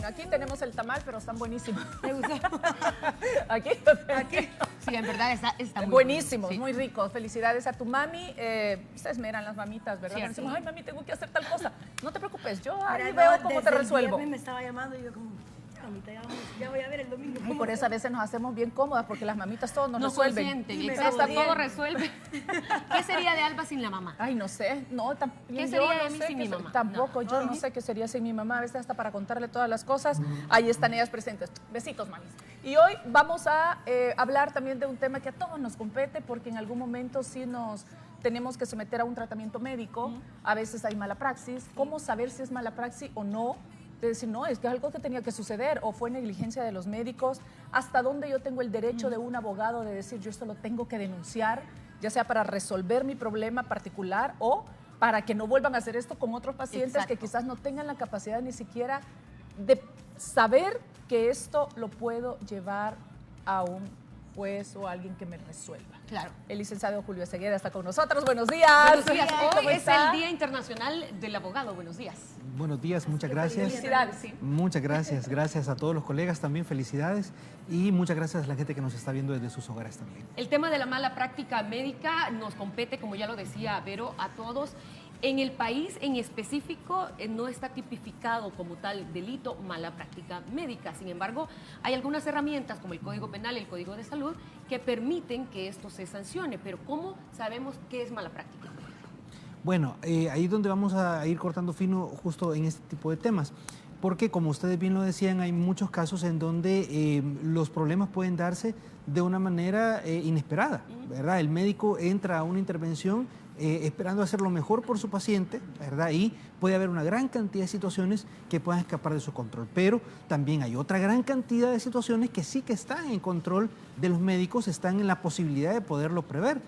Bueno, aquí tenemos el tamal, pero están buenísimos. ¿Te gustó? Aquí. Sí, en verdad está muy Buenísimos, bueno, muy ricos. Felicidades a tu mami. Se esmeran las mamitas, ¿verdad? Cierto. Decimos, ay, mami, tengo que hacer tal cosa. No te preocupes, yo ahí Mira, veo no, cómo te desde el resuelvo. viernes me estaba llamando y yo como, mamita, ya voy a ver el domingo. Y por eso a veces nos hacemos bien cómodas, porque las mamitas todo nos No resuelven. consienten, Y me exacto, está bien. todo resuelve. ¿Qué sería de Alba sin la mamá? Ay, no sé, no, ¿Qué yo sería no de mí sé sin qué mi mamá? Tampoco, No. yo no sé qué sería sin mi mamá, a veces hasta para contarle todas las cosas, ahí están ellas presentes. Besitos, mamis. Y hoy vamos a hablar también de un tema que a todos nos compete, porque en algún momento sí nos tenemos que someter a un tratamiento médico, a veces hay mala praxis, ¿cómo saber si es mala praxis o no? De decir, no, es que es algo que tenía que suceder o fue negligencia de los médicos, hasta dónde yo tengo el derecho de un abogado de decir, yo esto lo tengo que denunciar, ya sea para resolver mi problema particular o para que no vuelvan a hacer esto con otros pacientes Exacto. que quizás no tengan la capacidad ni siquiera de saber que esto lo puedo llevar a un juez o a alguien que me resuelva. Claro. El licenciado Julio Ceguera está con nosotros. Buenos días. Buenos días. ¿Cómo Hoy es está? el Día Internacional del Abogado. Buenos días. Buenos días, muchas gracias. Felicidades. Sí. Muchas gracias, gracias a todos los colegas también, felicidades y muchas gracias a la gente que nos está viendo desde sus hogares también. El tema de la mala práctica médica nos compete, como ya lo decía Vero, a todos. En el país en específico no está tipificado como tal delito mala práctica médica. Sin embargo, hay algunas herramientas como el Código Penal y el Código de Salud que permiten que esto se sancione. Pero ¿cómo sabemos qué es mala práctica? Bueno, ahí es donde vamos a ir cortando fino justo en este tipo de temas. Porque como ustedes bien lo decían, hay muchos casos en donde los problemas pueden darse de una manera inesperada, ¿verdad? El médico entra a una intervención esperando hacer lo mejor por su paciente, ¿verdad? Y puede haber una gran cantidad de situaciones que puedan escapar de su control. Pero también hay otra gran cantidad de situaciones que sí que están en control de los médicos, están en la posibilidad de poderlo prever.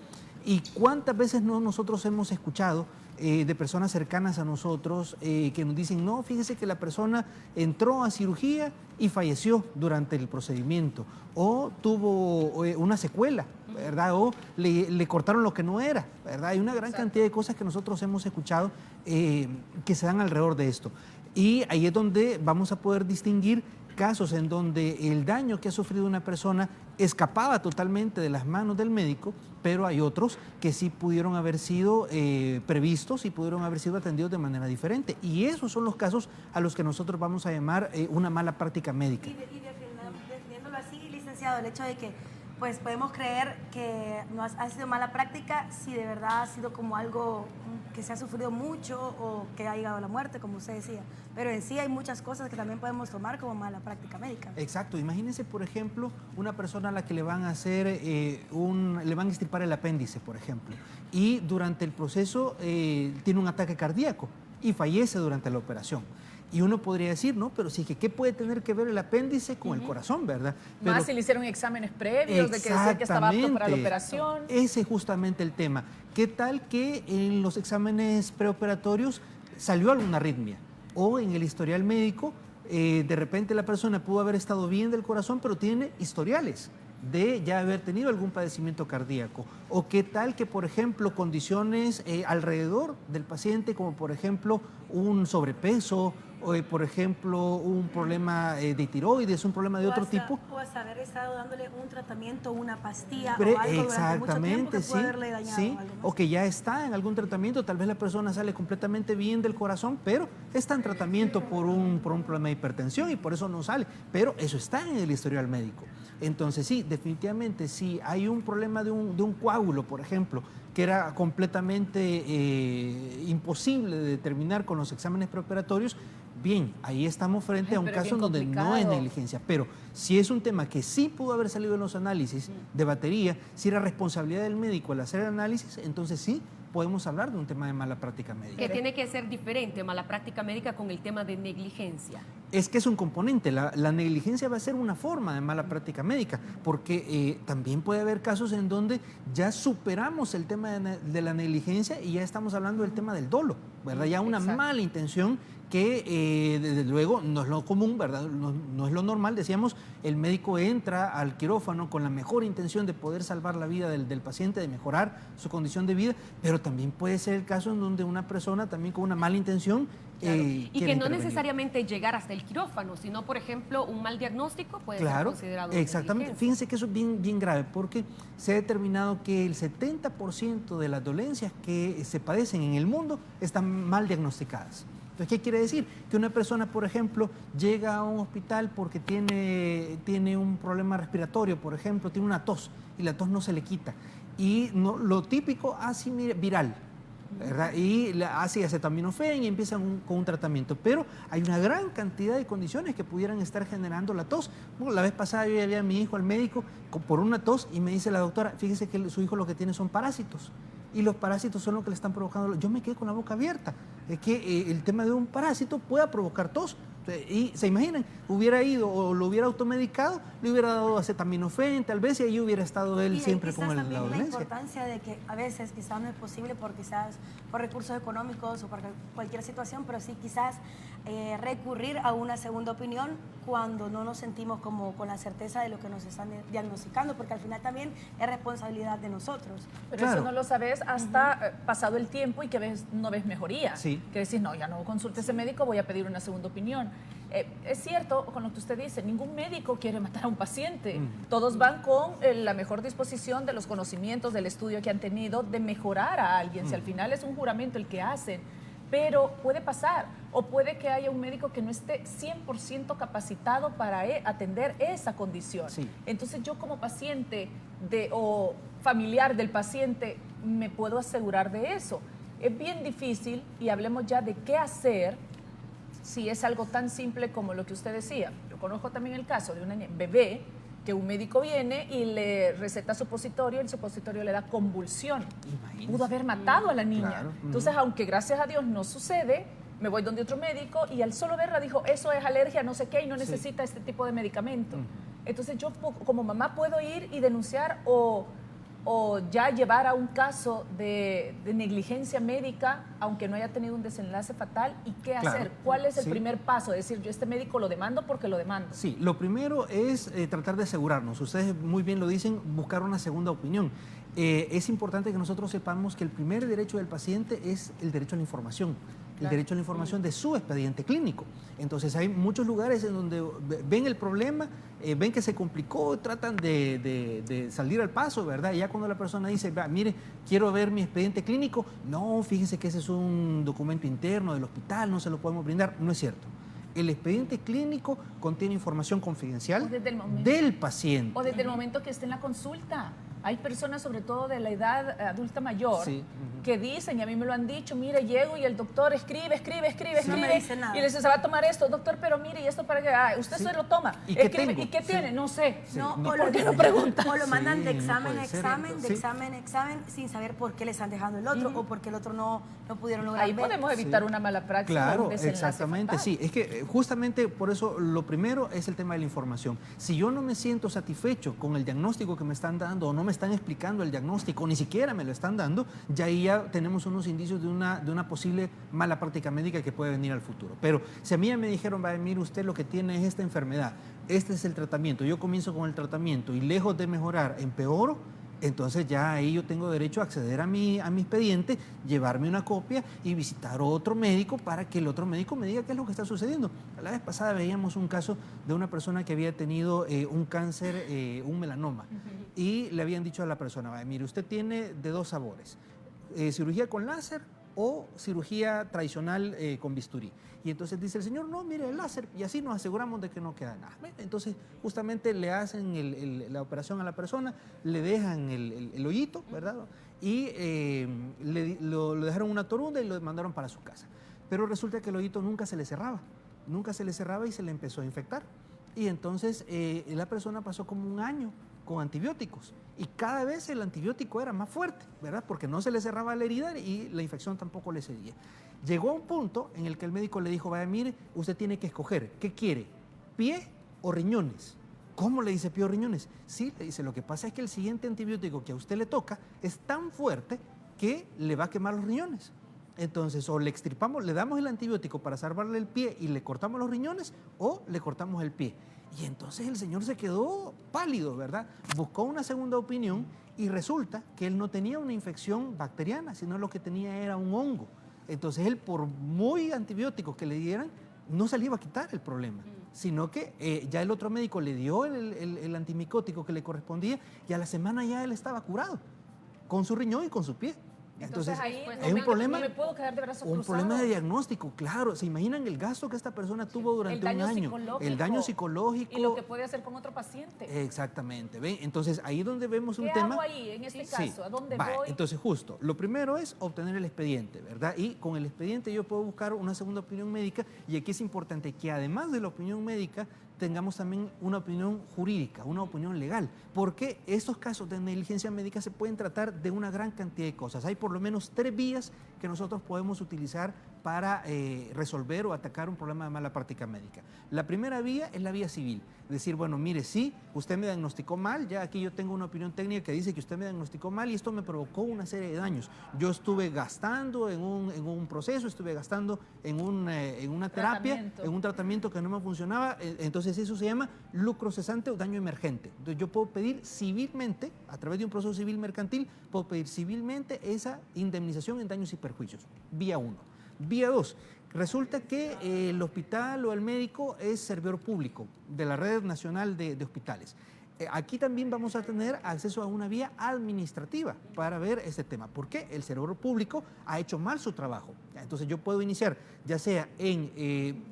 ¿Y cuántas veces no nosotros hemos escuchado de personas cercanas a nosotros que nos dicen, no, fíjese que la persona entró a cirugía y falleció durante el procedimiento, o tuvo una secuela, ¿verdad? O le cortaron lo que no era, ¿verdad? Hay una gran cantidad de cosas que nosotros hemos escuchado que se dan alrededor de esto. Y ahí es donde vamos a poder distinguir casos en donde el daño que ha sufrido una persona escapaba totalmente de las manos del médico, pero hay otros que sí pudieron haber sido previstos y pudieron haber sido atendidos de manera diferente. Y esos son los casos a los que nosotros vamos a llamar una mala práctica médica. Y definiéndolo así, licenciado, el hecho de que pues podemos creer que no ha sido mala práctica si de verdad ha sido como algo que se ha sufrido mucho o que ha llegado a la muerte, como usted decía. Pero en sí hay muchas cosas que también podemos tomar como mala práctica médica. Exacto. Imagínense, por ejemplo, una persona a la que le van a hacer le van a extirpar el apéndice, por ejemplo, y durante el proceso tiene un ataque cardíaco y fallece durante la operación. Y uno podría decir, no, pero sí que ¿qué puede tener que ver el apéndice con el corazón, verdad? Pero, Más si le hicieron exámenes previos de que decía que estaba apto para la operación. Ese es justamente el tema. ¿Qué tal que en los exámenes preoperatorios salió alguna arritmia? O en el historial médico, de repente la persona pudo haber estado bien del corazón, pero tiene historiales de ya haber tenido algún padecimiento cardíaco. O qué tal que, por ejemplo, condiciones alrededor del paciente, como por ejemplo un sobrepeso, o por ejemplo un problema de tiroides, un problema de otro tipo. O hasta haber estado dándole un tratamiento, una pastilla Pero, o algo durante mucho tiempo que exactamente, puede haberle dañado sí, algo más. o que ya está en algún tratamiento, tal vez la persona sale completamente bien del corazón, pero está en tratamiento por un problema de hipertensión y por eso no sale, pero eso está en el historial médico. Entonces sí, definitivamente, si hay un problema de un coágulo, por ejemplo, que era completamente imposible de determinar con los exámenes preoperatorios, bien, ahí estamos frente a un caso en donde no es negligencia. Pero si es un tema que sí pudo haber salido en los análisis de batería, si era responsabilidad del médico al hacer el análisis, entonces sí podemos hablar de un tema de mala práctica médica. Que tiene que ser diferente mala práctica médica con el tema de negligencia. Es que es un componente, la negligencia va a ser una forma de mala práctica médica, porque también puede haber casos en donde ya superamos el tema de la negligencia y ya estamos hablando del tema del dolo, ¿verdad? Ya una mala intención que desde luego no es lo común, ¿verdad? No es lo normal. Decíamos, el médico entra al quirófano con la mejor intención de poder salvar la vida del paciente, de mejorar su condición de vida, pero también puede ser el caso en donde una persona también con una mala intención y que no necesariamente llegar hasta el quirófano, sino, por ejemplo, un mal diagnóstico puede ser considerado exactamente. negligencia. Fíjense que eso es bien grave, porque se ha determinado que el 70% de las dolencias que se padecen en el mundo están mal diagnosticadas. Entonces, ¿qué quiere decir? Que una persona, por ejemplo, llega a un hospital porque tiene un problema respiratorio, por ejemplo, tiene una tos y la tos no se le quita. Y lo típico, así viral, ¿verdad? Y hace acetaminofén y empiezan con un tratamiento. Pero hay una gran cantidad de condiciones que pudieran estar generando la tos. Bueno, la vez pasada yo llevé a mi hijo al médico por una tos y me dice la doctora, fíjese que su hijo lo que tiene son parásitos. Y los parásitos son lo que le están provocando. Yo me quedé con la boca abierta. Es que el tema de un parásito pueda provocar tos. Y se imaginan, hubiera ido o lo hubiera automedicado, le hubiera dado acetaminofén, tal vez, y ahí hubiera estado él siempre con la dolencia. La importancia de que a veces quizás no es posible por recursos económicos o por cualquier situación, pero sí quizás recurrir a una segunda opinión cuando no nos sentimos como con la certeza de lo que nos están diagnosticando, porque al final también es responsabilidad de nosotros. Pero eso no lo sabes hasta pasado el tiempo y que no ves mejoría. Sí. Que decís, no, ya no consulte a ese médico, voy a pedir una segunda opinión. Es cierto, con lo que usted dice, ningún médico quiere matar a un paciente. Todos van con la mejor disposición de los conocimientos, del estudio que han tenido, de mejorar a alguien. Si al final es un juramento el que hacen, pero puede pasar, o puede que haya un médico que no esté 100% capacitado para atender esa condición. Sí. Entonces yo como paciente o familiar del paciente me puedo asegurar de eso. Es bien difícil, y hablemos ya de qué hacer si es algo tan simple como lo que usted decía. Yo conozco también el caso de una bebé que un médico viene y le receta supositorio, el supositorio le da convulsión. Imagínese. Pudo haber matado a la niña. Claro. Entonces, aunque gracias a Dios no sucede, me voy donde otro médico y al solo verla dijo, eso es alergia, no sé qué, y no necesita este tipo de medicamento. Entonces, yo como mamá puedo ir y denunciar o ya llevar a un caso de negligencia médica, aunque no haya tenido un desenlace fatal. ¿Y qué hacer? ¿Cuál es el primer paso? Es decir, yo este médico lo demando porque lo demando. Sí, lo primero es tratar de asegurarnos. Ustedes muy bien lo dicen, buscar una segunda opinión. Es importante que nosotros sepamos que el primer derecho del paciente es el derecho a la información. El derecho a la información de su expediente clínico. Entonces hay muchos lugares en donde ven el problema, ven que se complicó, tratan de salir al paso, ¿verdad? Y ya cuando la persona dice, mire, quiero ver mi expediente clínico, no, fíjese que ese es un documento interno del hospital, no se lo podemos brindar. No es cierto. El expediente clínico contiene información confidencial del paciente. O desde el momento que esté en la consulta. Hay personas, sobre todo de la edad adulta mayor, que dicen, y a mí me lo han dicho, mire, llego y el doctor escribe, no me dice nada. y le dice, se va a tomar esto, doctor, pero mire, ¿y esto para qué? Usted se lo toma. ¿Y escribe, qué tengo? ¿Y qué tiene? No sé. ¿Por qué no pregunta? O lo mandan de examen a examen, sin saber por qué le están dejando el otro o por qué el otro no pudieron lograr. Ahí podemos evitar una mala práctica. Claro, exactamente, fatal. Sí. Es que justamente por eso lo primero es el tema de la información. Si yo no me siento satisfecho con el diagnóstico que me están dando o no me están explicando el diagnóstico, ni siquiera me lo están dando, ya ahí ya tenemos unos indicios de una posible mala práctica médica que puede venir al futuro. Pero si a mí ya me dijeron, mire, usted lo que tiene es esta enfermedad, este es el tratamiento, yo comienzo con el tratamiento y lejos de mejorar, empeoro, entonces ya ahí yo tengo derecho a acceder a mi expediente, llevarme una copia y visitar otro médico para que el otro médico me diga qué es lo que está sucediendo. La vez pasada veíamos un caso de una persona que había tenido un cáncer, un melanoma, y le habían dicho a la persona, mire, usted tiene de dos sabores, cirugía con láser o cirugía tradicional con bisturí. Y entonces dice el señor, no, mire, el láser, y así nos aseguramos de que no queda nada. Entonces, justamente le hacen la operación a la persona, le dejan el hoyito, ¿verdad? Y lo dejaron una torunda y lo mandaron para su casa. Pero resulta que el hoyito nunca se le cerraba y se le empezó a infectar. Y entonces la persona pasó como un año con antibióticos y cada vez el antibiótico era más fuerte, ¿verdad? Porque no se le cerraba la herida y la infección tampoco le seguía. Llegó a un punto en el que el médico le dijo, mire, usted tiene que escoger, ¿qué quiere? ¿Pie o riñones? ¿Cómo le dice pie o riñones? Sí, le dice, lo que pasa es que el siguiente antibiótico que a usted le toca es tan fuerte que le va a quemar los riñones. Entonces, o le extirpamos, le damos el antibiótico para salvarle el pie y le cortamos los riñones, o le cortamos el pie. Y entonces el señor se quedó pálido, ¿verdad? Buscó una segunda opinión y resulta que él no tenía una infección bacteriana, sino lo que tenía era un hongo. Entonces él, por muy antibióticos que le dieran, no se le iba a quitar el problema, sino que ya el otro médico le dio el antimicótico que le correspondía y a la semana ya él estaba curado, con su riñón y con su pie. Entonces ahí es un problema, no me puedo quedar de brazos un cruzados. problema de diagnóstico, claro. ¿Se imaginan el gasto que esta persona tuvo durante un año? El daño psicológico. Y lo que puede hacer con otro paciente. Exactamente. ¿Ven? Entonces ahí donde vemos un ¿Qué tema. hago ahí en este caso? ¿A dónde voy? Entonces justo, lo primero es obtener el expediente, ¿verdad? Y con el expediente yo puedo buscar una segunda opinión médica y aquí es importante que además de la opinión médica tengamos también una opinión jurídica, una opinión legal, porque estos casos de negligencia médica se pueden tratar de una gran cantidad de cosas. Hay por lo menos 3 vías que nosotros podemos utilizar para resolver o atacar un problema de mala práctica médica. La primera vía es la vía civil, decir, bueno, mire, sí, usted me diagnosticó mal, ya aquí yo tengo una opinión técnica que dice que usted me diagnosticó mal y esto me provocó una serie de daños. Yo estuve gastando en un proceso, estuve gastando en una terapia, en un tratamiento que no me funcionaba, entonces eso se llama lucro cesante o daño emergente. Entonces yo puedo pedir civilmente, a través de un proceso civil mercantil, puedo pedir civilmente esa indemnización en daños y perjuicios, vía 1. Vía 2, resulta que el hospital o el médico es servidor público de la Red Nacional de Hospitales. Aquí también vamos a tener acceso a una vía administrativa para ver este tema. ¿Por qué? El servidor público ha hecho mal su trabajo. Entonces yo puedo iniciar, ya sea en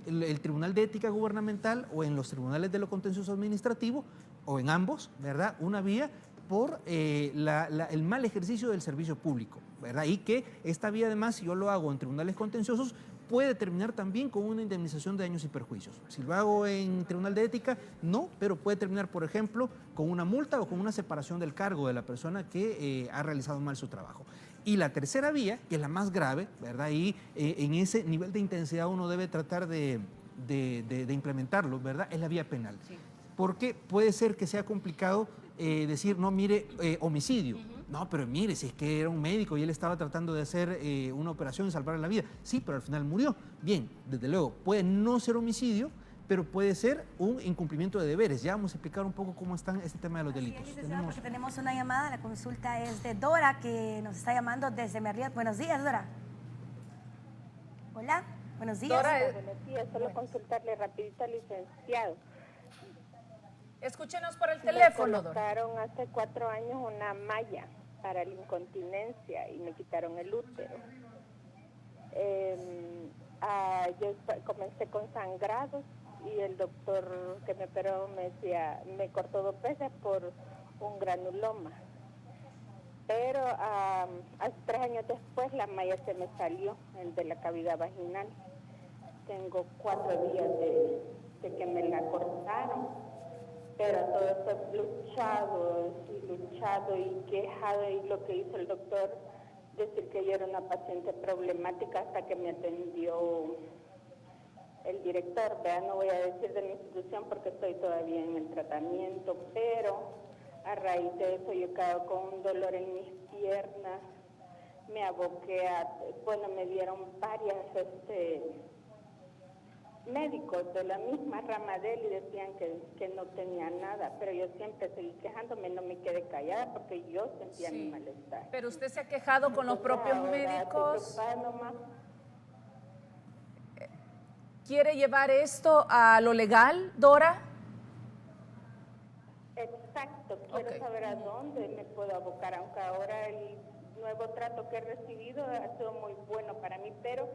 el Tribunal de Ética Gubernamental o en los tribunales de lo contencioso administrativo, o en ambos, ¿verdad? Una vía por el mal ejercicio del servicio público, ¿verdad? Y que esta vía, además, si yo lo hago en tribunales contenciosos, puede terminar también con una indemnización de daños y perjuicios. Si lo hago en tribunal de ética, no, pero puede terminar, por ejemplo, con una multa o con una separación del cargo de la persona que ha realizado mal su trabajo. Y la tercera vía, que es la más grave, ¿verdad? Y en ese nivel de intensidad uno debe tratar de implementarlo, ¿verdad? Es la vía penal. Sí. Porque puede ser que sea complicado decir, no, mire, homicidio. No, pero mire, si es que era un médico y él estaba tratando de hacer una operación y salvarle la vida. Sí, pero al final murió. Bien, desde luego, puede no ser homicidio, pero puede ser un incumplimiento de deberes. Ya vamos a explicar un poco cómo están este tema de los delitos. Sí, porque tenemos una llamada, la consulta es de Dora, que nos está llamando desde Merliot. Buenos días, Dora. Hola, buenos días. Dora, buenos días, solo consultarle rapidito al licenciado. Escúchenos por el teléfono, Dora. Me colocaron hace 4 años una malla para la incontinencia y me quitaron el útero. Yo comencé con sangrados y el doctor que me operó me decía, me cortó 2 veces por un granuloma. Pero hace 3 años después la malla se me salió, el de la cavidad vaginal. Tengo 4 días de que me la cortaron. Pero todo esto luchado y quejado, y lo que hizo el doctor, decir que yo era una paciente problemática hasta que me atendió el director. No voy a decir de mi institución porque estoy todavía en el tratamiento, pero a raíz de eso yo he quedado con un dolor en mis piernas, me aboqué me dieron varias médicos de la misma rama de él y decían que no tenía nada, pero yo siempre seguí quejándome, no me quedé callada porque yo sentía mi malestar. Pero usted se ha quejado con los propios médicos. ¿Quiere llevar esto a lo legal, Dora? Exacto, quiero saber a dónde me puedo abocar, aunque ahora el nuevo trato que he recibido ha sido muy bueno para mí, pero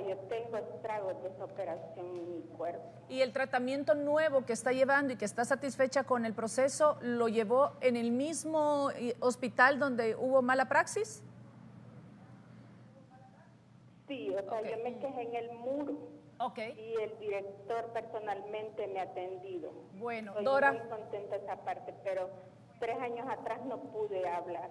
yo tengo estragos de esa operación en mi cuerpo. ¿Y el tratamiento nuevo que está llevando y que está satisfecha con el proceso, lo llevó en el mismo hospital donde hubo mala praxis? Sí, yo me quejé en el muro. Y el director personalmente me ha atendido. Bueno, Estoy Dora. muy contenta de esa parte, pero 3 años atrás no pude hablar.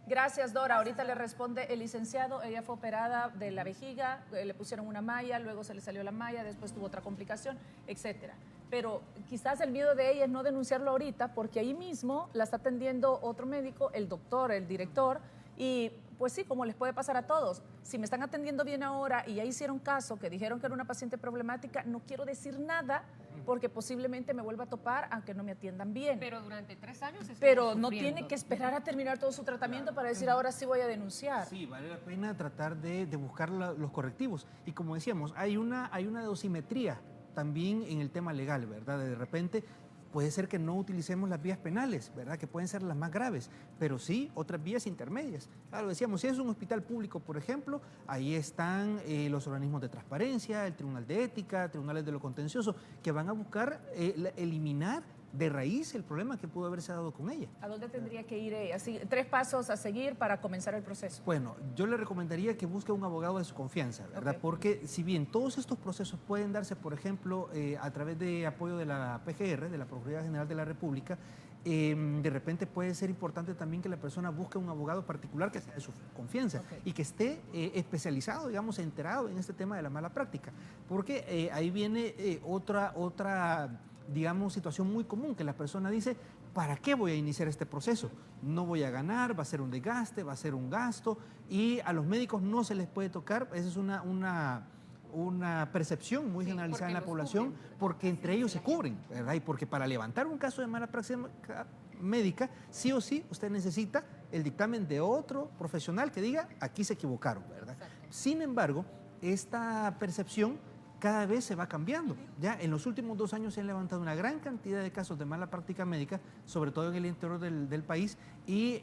Gracias, Dora. Ahorita le responde el licenciado. Ella fue operada de la vejiga, le pusieron una malla, luego se le salió la malla, después tuvo otra complicación, etcétera. Pero quizás el miedo de ella es no denunciarlo ahorita, porque ahí mismo la está atendiendo otro médico, el doctor, el director, y pues sí, como les puede pasar a todos. Si me están atendiendo bien ahora y ya hicieron caso, que dijeron que era una paciente problemática, no quiero decir nada porque posiblemente me vuelva a topar aunque no me atiendan bien. Pero durante 3 años estuvimos Pero no sufriendo. tiene que esperar a terminar todo su tratamiento para decir ahora sí voy a denunciar. Sí, vale la pena tratar de buscar los correctivos. Y como decíamos, hay una dosimetría también en el tema legal, ¿verdad? De repente puede ser que no utilicemos las vías penales, ¿verdad? Que pueden ser las más graves, pero sí otras vías intermedias. Claro, decíamos, si es un hospital público, por ejemplo, ahí están los organismos de transparencia, el Tribunal de Ética, tribunales de lo contencioso, que van a buscar eliminar de raíz el problema que pudo haberse dado con ella. ¿A dónde tendría que ir ella? Así, 3 pasos a seguir para comenzar el proceso. Bueno, yo le recomendaría que busque un abogado de su confianza, ¿verdad? Ok. Porque si bien todos estos procesos pueden darse, por ejemplo, a través de apoyo de la PGR, de la Procuraduría General de la República, de repente puede ser importante también que la persona busque un abogado particular que sea de su confianza Ok. y que esté especializado, digamos, enterado en este tema de la mala práctica. Porque ahí viene otra digamos, situación muy común, que la persona dice, ¿para qué voy a iniciar este proceso? No voy a ganar, va a ser un desgaste, va a ser un gasto, y a los médicos no se les puede tocar. Esa es una percepción muy Sí, generalizada en porque la los población, cubren. porque entre ellos se cubren, ¿verdad? Y porque para levantar un caso de mala práctica médica, sí o sí, usted necesita el dictamen de otro profesional que diga, aquí se equivocaron, ¿verdad? Exacto. Sin embargo, esta percepción cada vez se va cambiando. Ya en los últimos 2 años se han levantado una gran cantidad de casos de mala práctica médica, sobre todo en el interior del país, y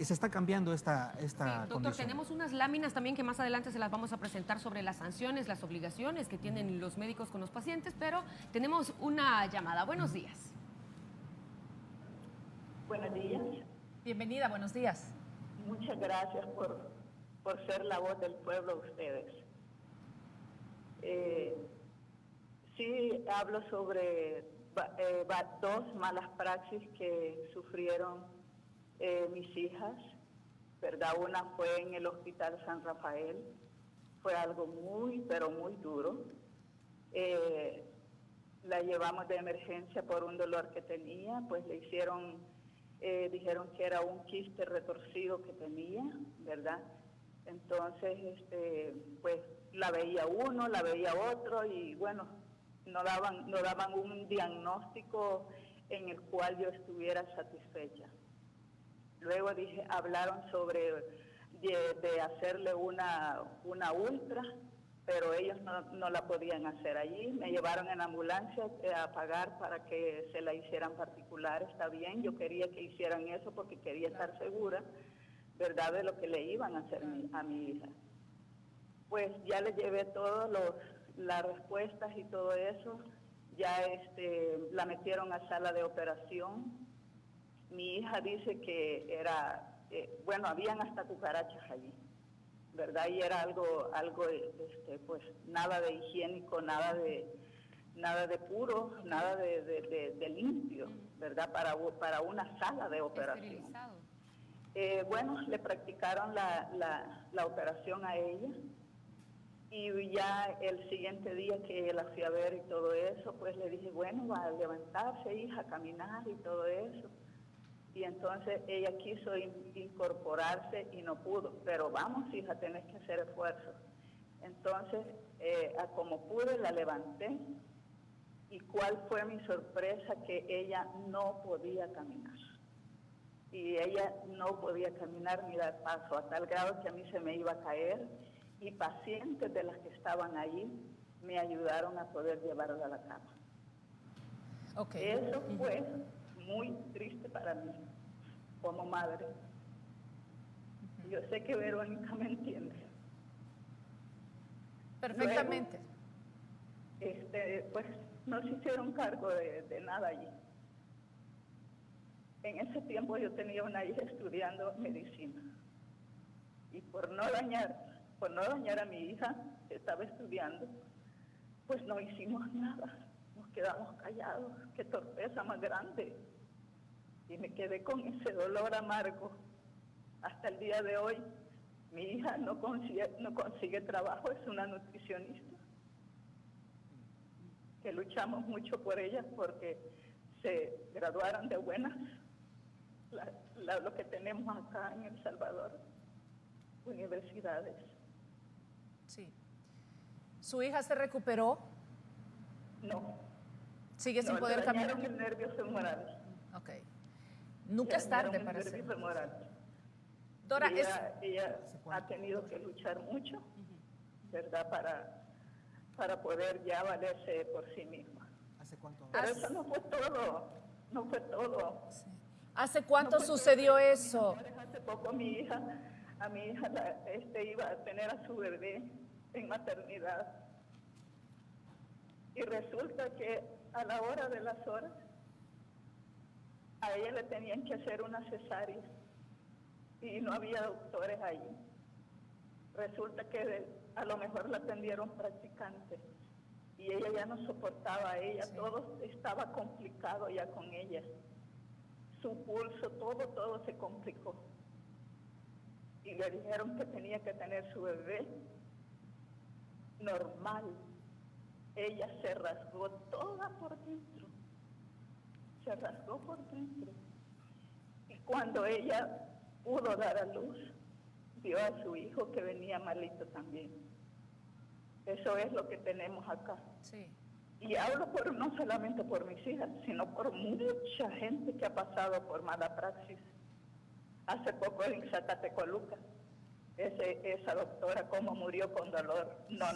se está cambiando esta Sí, doctor, condición. tenemos unas láminas también que más adelante se las vamos a presentar sobre las sanciones, las obligaciones que tienen los médicos con los pacientes, pero tenemos una llamada. Buenos días. Buenos días. Bienvenida, buenos días. Muchas gracias por ser la voz del pueblo ustedes. Sí, hablo sobre 2 malas praxis que sufrieron mis hijas, ¿verdad? Una fue en el Hospital San Rafael, fue algo muy, pero muy duro. La llevamos de emergencia por un dolor que tenía, pues le hicieron, dijeron que era un quiste retorcido que tenía, ¿verdad? Entonces, pues la veía uno, la veía otro y bueno, no daban un diagnóstico en el cual yo estuviera satisfecha. Luego hablaron sobre de hacerle una ultra, pero ellos no la podían hacer allí. Me llevaron en ambulancia a pagar para que se la hicieran particular. Está bien, yo quería que hicieran eso porque quería estar segura, ¿verdad?, de lo que le iban a hacer a mi hija. Pues ya le llevé todas las respuestas y todo eso. Ya la metieron a sala de operación. Mi hija dice que era, bueno, habían hasta cucarachas allí, ¿verdad? Y era algo pues nada de higiénico, nada de puro, nada de limpio, ¿verdad? Para una sala de operación. Esterilizado. Bueno, le practicaron la operación a ella y ya el siguiente día que la fui a ver y todo eso, pues le dije, bueno, va a levantarse, hija, a caminar y todo eso. Y entonces ella quiso incorporarse y no pudo, pero vamos, hija, tenés que hacer esfuerzo. Entonces, como pude, la levanté. ¿Y cuál fue mi sorpresa? Que ella no podía caminar. Y ella no podía caminar ni dar paso, a tal grado que a mí se me iba a caer, y pacientes de las que estaban allí me ayudaron a poder llevarla a la cama. Ok. Eso fue muy triste para mí, como madre. Yo sé que Verónica me entiende. Perfectamente. Luego, pues no se hicieron cargo de nada allí. En ese tiempo yo tenía una hija estudiando medicina. Y por no dañar a mi hija que estaba estudiando, pues no hicimos nada. Nos quedamos callados. Qué torpeza más grande. Y me quedé con ese dolor amargo. Hasta el día de hoy, mi hija no consigue trabajo, es una nutricionista. Que luchamos mucho por ella porque se graduaron de buenas, lo que tenemos acá en El Salvador. universidades. Sí. ¿Su hija se recuperó? No. ¿Sigue sin No, poder le caminar? dañaron el nervio femoral. Ok. Nunca es tarde para el nervio hacerlo. femoral. Dora, Y ella ha tenido que luchar mucho, ¿verdad? Para poder ya valerse por sí misma. ¿Hace cuánto? Pero eso no fue todo, no fue todo. ¿hace cuánto No fue sucedió todo. eso? Hace poco a mi hija iba a tener a su bebé en maternidad. Y resulta que a la hora de las horas, a ella le tenían que hacer una cesárea y no había doctores allí. Resulta que a lo mejor la atendieron practicantes y ella ya no soportaba a ella, todo estaba complicado ya con ella. Su pulso, todo se complicó. Y le dijeron que tenía que tener su bebé normal. Ella se rasgó toda por dentro. Se rasgó por dentro. Y cuando ella pudo dar a luz, vio a su hijo que venía malito también. Eso es lo que tenemos acá. Sí. Y hablo no solamente por mis hijas, sino por mucha gente que ha pasado por mala praxis. Hace poco en Zacatecoluca, esa doctora cómo murió con dolor. No,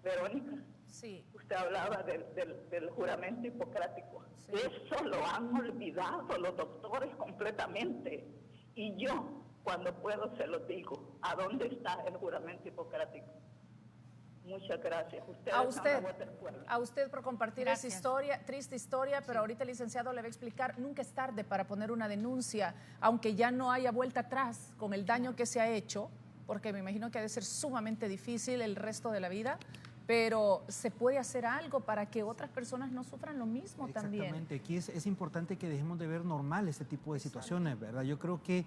Verónica, Sí. usted hablaba del juramento hipocrático. Sí. Eso lo han olvidado los doctores completamente. Y yo, cuando puedo, se lo digo. ¿A dónde está el juramento hipocrático? Muchas gracias. Ustedes A usted por compartir esa Gracias. historia, triste historia, pero ahorita el licenciado le va a explicar, nunca es tarde para poner una denuncia, aunque ya no haya vuelta atrás con el daño que se ha hecho, porque me imagino que ha de ser sumamente difícil el resto de la vida, pero se puede hacer algo para que otras personas no sufran lo mismo también. Exactamente, aquí es importante que dejemos de ver normal este tipo de situaciones, ¿verdad? Yo creo que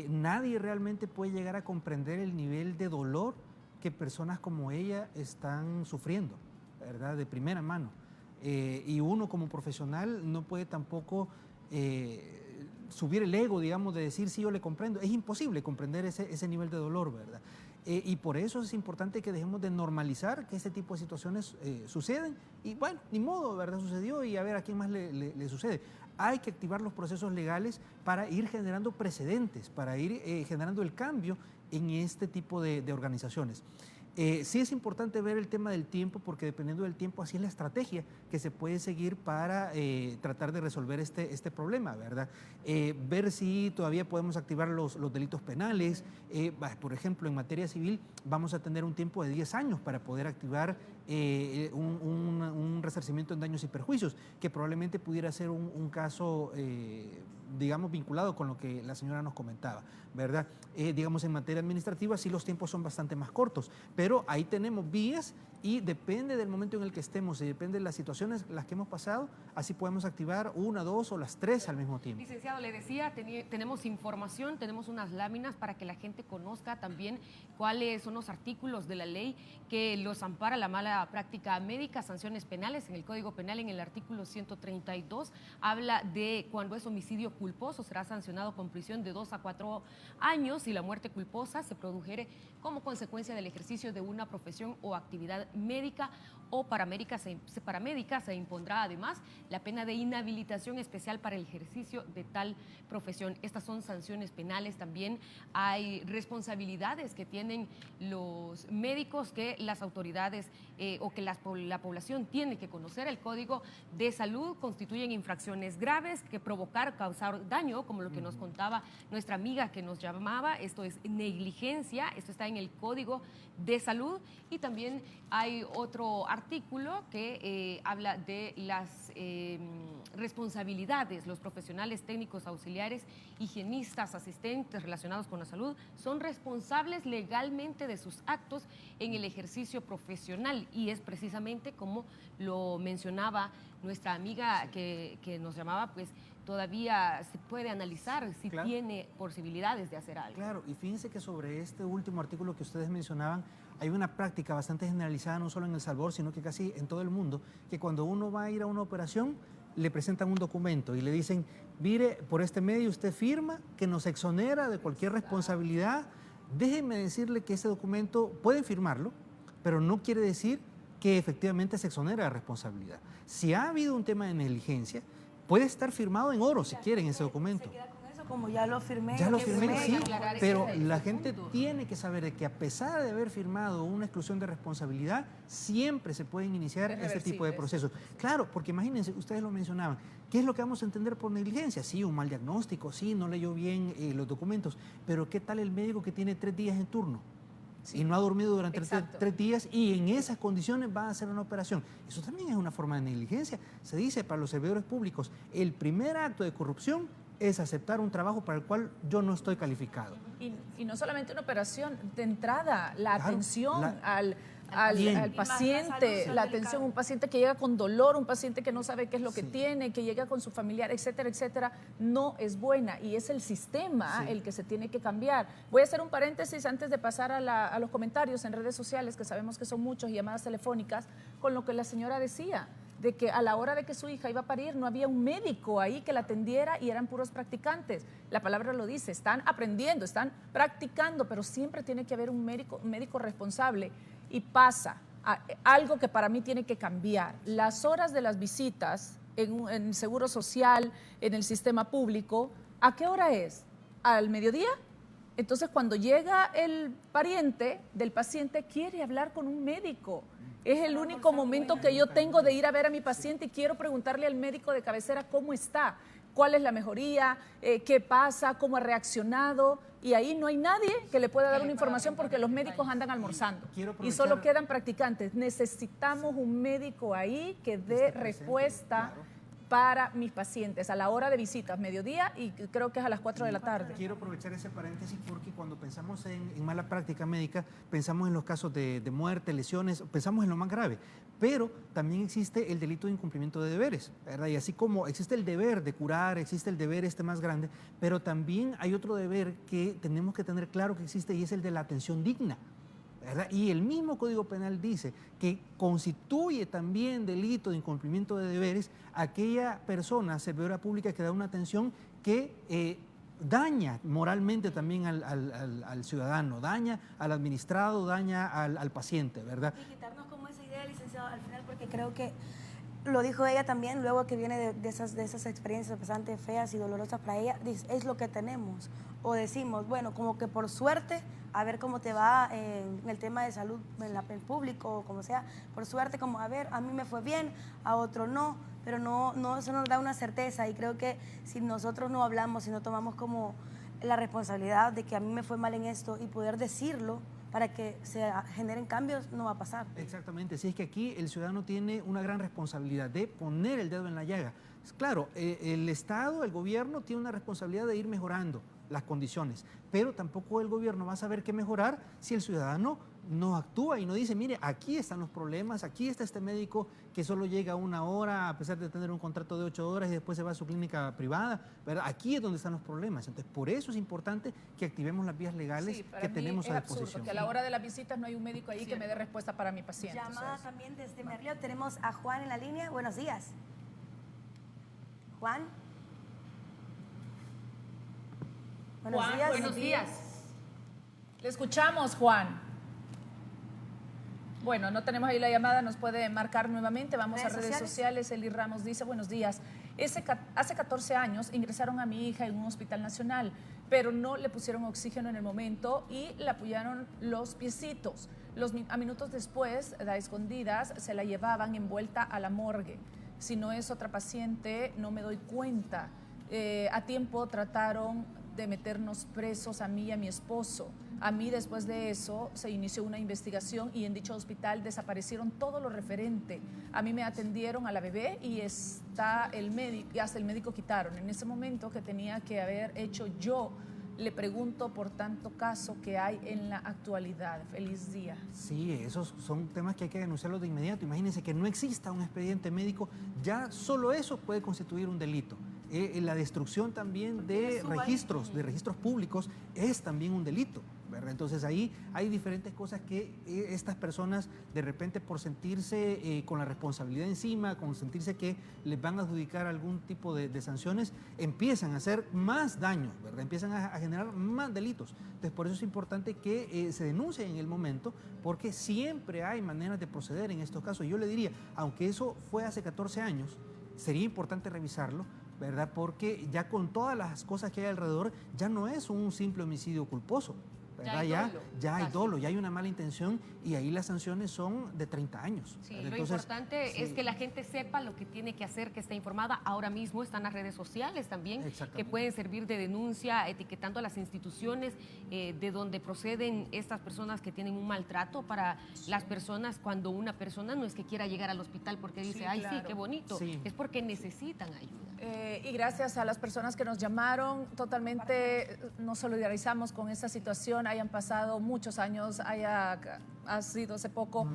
nadie realmente puede llegar a comprender el nivel de dolor que personas como ella están sufriendo, ¿verdad? De primera mano. Y uno como profesional no puede tampoco subir el ego, digamos, de decir sí, yo le comprendo. Es imposible comprender ese nivel de dolor, ¿verdad? Y por eso es importante que dejemos de normalizar que ese tipo de situaciones suceden. Y bueno, ni modo, ¿verdad? Sucedió y a ver a quién más le sucede. Hay que activar los procesos legales para ir generando precedentes, para ir generando el cambio en este tipo de organizaciones. Sí es importante ver el tema del tiempo, porque dependiendo del tiempo, así es la estrategia que se puede seguir para tratar de resolver este problema, ¿verdad? Ver si todavía podemos activar los delitos penales. Por ejemplo, en materia civil vamos a tener un tiempo de 10 años para poder activar un resarcimiento en daños y perjuicios, que probablemente pudiera ser un caso, digamos, vinculado con lo que la señora nos comentaba, ¿verdad? Digamos, en materia administrativa sí los tiempos son bastante más cortos, pero ahí tenemos vías y depende del momento en el que estemos y depende de las situaciones las que hemos pasado, así podemos activar una, dos o las tres al mismo tiempo. Licenciado, le decía, tenemos información, tenemos unas láminas para que la gente conozca también cuáles son los artículos de la ley que los ampara la mala práctica médica, sanciones penales. En el Código Penal, en el artículo 132, habla de cuando es homicidio culposo, será sancionado con prisión de 2 a 4 años y la muerte culposa se produjere como consecuencia del ejercicio de una profesión o actividad médica o paramédica se impondrá además la pena de inhabilitación especial para el ejercicio de tal profesión. Estas son sanciones penales. También hay responsabilidades que tienen los médicos que las autoridades o que la población tiene que conocer. El Código de Salud constituyen infracciones graves que provocar, causar daño, como lo que nos contaba nuestra amiga que nos llamaba. Esto es negligencia, esto está en el Código de Salud. Y también hay otro artículo que habla de las responsabilidades. Los profesionales técnicos auxiliares, higienistas, asistentes relacionados con la salud son responsables legalmente de sus actos en el ejercicio profesional, y es precisamente como lo mencionaba nuestra amiga que nos llamaba, pues todavía se puede analizar si Claro. tiene posibilidades de hacer algo. Claro, y fíjense que sobre este último artículo que ustedes mencionaban, hay una práctica bastante generalizada, no solo en El Salvador, sino que casi en todo el mundo, que cuando uno va a ir a una operación, le presentan un documento y le dicen, mire, por este medio usted firma que nos exonera de cualquier responsabilidad déjeme decirle que ese documento pueden firmarlo, pero no quiere decir que efectivamente se exonera de responsabilidad. Si ha habido un tema de negligencia, puede estar firmado en oro, si quieren, ese documento. Se queda con eso, como ya lo firmé. Ya lo que firmé, firmé, sí, aclarar ese pero la punto. gente tiene que saber de que a pesar de haber firmado una exclusión de responsabilidad, siempre se pueden iniciar Es este tipo de reversible, procesos. Claro, porque imagínense, ustedes lo mencionaban, ¿qué es lo que vamos a entender por negligencia? Sí, un mal diagnóstico, sí, no leyó bien los documentos, pero ¿qué tal el médico que tiene 3 días en turno? Y no ha dormido durante Exacto. 3 días y en esas condiciones va a hacer una operación? Eso también es una forma de negligencia. Se dice para los servidores públicos, el primer acto de corrupción es aceptar un trabajo para el cual yo no estoy calificado. Y no solamente una operación, de entrada, la Claro, atención Bien. al paciente, la atención, un paciente que llega con dolor, un paciente que no sabe qué es lo que Sí. tiene, que llega con su familiar, etcétera, etcétera, no es buena y es el sistema Sí. el que se tiene que cambiar. Voy a hacer un paréntesis antes de pasar a los comentarios en redes sociales, que sabemos que son muchos, y llamadas telefónicas, con lo que la señora decía, de que a la hora de que su hija iba a parir no había un médico ahí que la atendiera y eran puros practicantes. La palabra lo dice, están aprendiendo, están practicando, pero siempre tiene que haber un médico responsable. Y pasa algo que para mí tiene que cambiar. Las horas de las visitas en Seguro Social, en el sistema público, ¿a qué hora es? ¿Al mediodía? Entonces, cuando llega el pariente del paciente, quiere hablar con un médico. Es el único momento que yo tengo de ir a ver a mi paciente y quiero preguntarle al médico de cabecera cómo está, cuál es la mejoría, qué pasa, cómo ha reaccionado. Y ahí no hay nadie que le pueda dar una información porque los médicos andan almorzando Quiero y solo aprovechar- quedan practicantes. Necesitamos un médico ahí que dé presente, respuesta claro. para mis pacientes a la hora de visitas, mediodía, y creo que es a las 4 de la tarde. Quiero aprovechar ese paréntesis porque cuando pensamos en mala práctica médica, pensamos en los casos de muerte, lesiones, pensamos en lo más grave. Pero también existe el delito de incumplimiento de deberes, ¿verdad? Y así como existe el deber de curar, existe el deber más grande, pero también hay otro deber que tenemos que tener claro que existe y es el de la atención digna, ¿verdad? Y el mismo Código Penal dice que constituye también delito de incumplimiento de deberes aquella persona, servidora pública, que da una atención que daña moralmente también al ciudadano, daña al administrado, daña al paciente, ¿verdad? Y quitarnos como esa idea, licenciado, al final, porque creo que lo dijo ella también, luego que viene de esas experiencias bastante feas y dolorosas para ella, dice, es lo que tenemos. O decimos, bueno, como que por suerte, a ver cómo te va en el tema de salud, en el público o como sea, por suerte, como a ver, a mí me fue bien, a otro no, pero no, eso nos da una certeza y creo que si nosotros no hablamos, si no tomamos como la responsabilidad de que a mí me fue mal en esto y poder decirlo, para que se generen cambios, no va a pasar. Exactamente, sí, es que aquí el ciudadano tiene una gran responsabilidad de poner el dedo en la llaga. Claro, el Estado, el gobierno tiene una responsabilidad de ir mejorando las condiciones, pero tampoco el gobierno va a saber qué mejorar si el ciudadano no actúa y no dice, mire, aquí están los problemas, aquí está este médico que solo llega 1 hora a pesar de tener un contrato de 8 horas y después se va a su clínica privada, ¿verdad? Aquí es donde están los problemas. Entonces, por eso es importante que activemos las vías legales Sí, para que mí tenemos es a absurdo disposición. que a la hora de las visitas no hay un médico ahí que me dé respuesta para mi paciente. O sea, Llamada también desde Merliot, tenemos a Juan en la línea, buenos días. Juan. Buenos Juan, días. Buenos días. le escuchamos, Juan. Bueno, no tenemos ahí la llamada, nos puede marcar nuevamente. Vamos a redes sociales. Eli Ramos dice, buenos días. Hace 14 años ingresaron a mi hija en un hospital nacional, pero no le pusieron oxígeno en el momento y le apoyaron los piecitos. A minutos después, a escondidas, se la llevaban envuelta a la morgue. Si no es otra paciente, no me doy cuenta. A tiempo trataron de meternos presos a mí y a mi esposo. A mí, después de eso, se inició una investigación y en dicho hospital desaparecieron todo lo referente. A mí me atendieron a la bebé y hasta el médico quitaron. En ese momento que tenía que haber hecho yo, le pregunto por tanto caso que hay en la actualidad. Feliz día. Sí, esos son temas que hay que denunciarlos de inmediato. Imagínense que no exista un expediente médico, ya solo eso puede constituir un delito. La destrucción también de registros públicos es también un delito, ¿verdad? ¿verdad? Entonces ahí hay diferentes cosas que estas personas de repente por sentirse con la responsabilidad encima, con sentirse que les van a adjudicar algún tipo de sanciones, empiezan a hacer más daño, ¿verdad? Empiezan a generar más delitos. Entonces por eso es importante que se denuncie en el momento, porque siempre hay maneras de proceder en estos casos. Yo le diría, aunque eso fue hace 14 años, sería importante revisarlo, ¿verdad? Porque ya con todas las cosas que hay alrededor, ya no es un simple homicidio culposo, ¿verdad? Ya hay dolo, ya hay una mala intención y ahí las sanciones son de 30 años. Sí, ¿verdad? lo Entonces, importante es que la gente sepa lo que tiene que hacer, que esté informada. Ahora mismo están las redes sociales también, que pueden servir de denuncia, etiquetando a las instituciones de donde proceden estas personas que tienen un maltrato para las personas, cuando una persona no es que quiera llegar al hospital porque dice, Sí, ay, claro. sí, qué bonito, Sí. es porque necesitan ayuda. Y gracias a las personas que nos llamaron, totalmente nos solidarizamos con esta situación, hayan pasado muchos años, ha sido hace poco,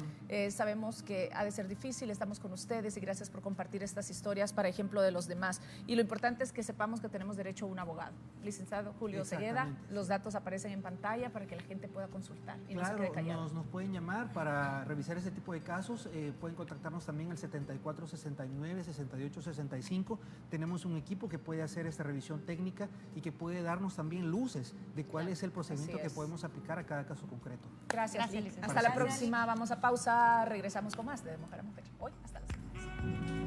sabemos que ha de ser difícil, estamos con ustedes y gracias por compartir estas historias para ejemplo de los demás. Y lo importante es que sepamos que tenemos derecho a un abogado. Licenciado Julio Cegueda, los datos aparecen en pantalla para que la gente pueda consultar y no se quede callado. Nos pueden llamar para revisar ese tipo de casos, pueden contactarnos también al 7469-6865. Tenemos un equipo que puede hacer esta revisión técnica y que puede darnos también luces de cuál es el procedimiento que podemos aplicar a cada caso concreto. Gracias, Gracias, Lee. licenciado. Hasta la próxima, vamos a pausa, regresamos con más de Mujer a Mujer. Hoy hasta las 5.